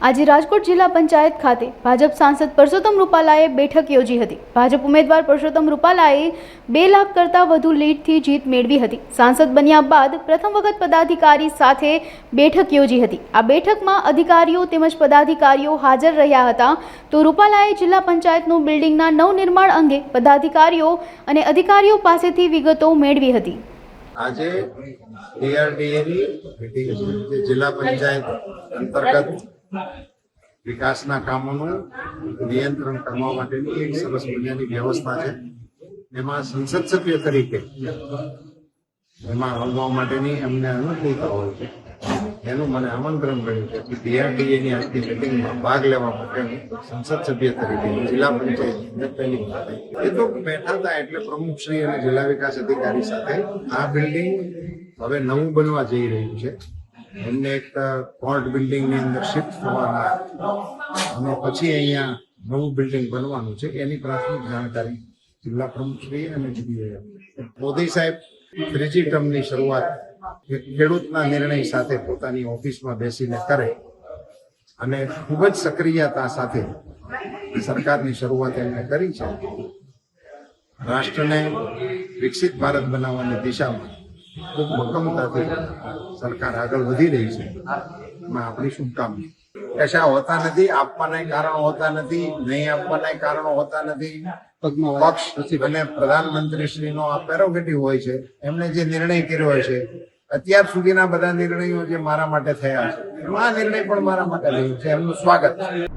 આજે રાજકોટ જિલ્લા પંચાયત ખાતે ભાજપ સાંસદ પરસોત્તમ રૂપાલાએ બેઠક યોજી હતી। ભાજપ ઉમેદવાર પરસોત્તમ રૂપાલાએ 2 લાખ કરતાં વધુ લીડથી જીત મેળવી હતી। સાંસદ બન્યા બાદ પ્રથમ વખત પદાધિકારી સાથે બેઠક યોજી હતી। આ બેઠકમાં અધિકારીઓ તેમજ પદાધિકારીઓ હાજર રહ્યા હતા। તો રૂપાલાએ જિલ્લા પંચાયતનું બિલ્ડિંગના નવનિર્માણ અંગે પદાધિકારીઓ અને અધિકારીઓ પાસેથી વિગતો મેળવી હતી। આજે ડીઆરડીએની મીટિંગ છે, જિલ્લા પંચાયત અંતર્ગત વિકાસના કામોનું નિયંત્રણ કરવા માટેની એક સરસ મજાની વ્યવસ્થા છે। એમાં સંસદ સભ્ય તરીકે એમાં આવવા માટેની અમને અનુકૂળતા હોય છે। એનું મને આમંત્રણ મળ્યું છે કે ડીઆરડીએની આજની મીટિંગમાં ભાગ લેવા માટે સંસદ સભ્ય તરીકે જિલ્લા પંચાયત પહેલી એ તો બેઠા હતા એટલે પ્રમુખશ્રી અને જિલ્લા વિકાસ અધિકારી સાથે આ બિલ્ડિંગ હવે નવું બનવા જઈ રહ્યું છે। એમને એક કોર્ટ બિલ્ડિંગની અંદર શિફ્ટ થવાના અને પછી અહીંયા નવું બિલ્ડિંગ બનવાનું છે એની પ્રાથમિક જાણકારી જિલ્લા પ્રમુખશ્રી અને મોદી સાહેબ ત્રીજી ટર્મની શરૂઆત ખેડૂતના નિર્ણય સાથે પોતાની ઓફિસમાં બેસીને કરે અને ખૂબ જ સક્રિયતા સાથે સરકારની શરૂઆત એમને કરી છે। રાષ્ટ્રને વિકસિત ભારત બનાવવાની દિશામાં ખૂબ મક્કમતાથી સરકાર આગળ વધી રહી છે। એમાં આપણી શુભકામના। કશા હોતા નથી, આપવાના કારણો હોતા નથી, નહીં આપવાના કારણો હોતા નથી। પક્ષ અને પ્રધાનમંત્રીશ્રીનો આ પ્રેરોગેટિવ હોય છે। એમણે જે નિર્ણય કર્યો હોય છે, અત્યાર સુધીના બધા નિર્ણયો જે મારા માટે થયા છે, આ નિર્ણય પણ મારા માટે થયો છે, એમનું સ્વાગત છે।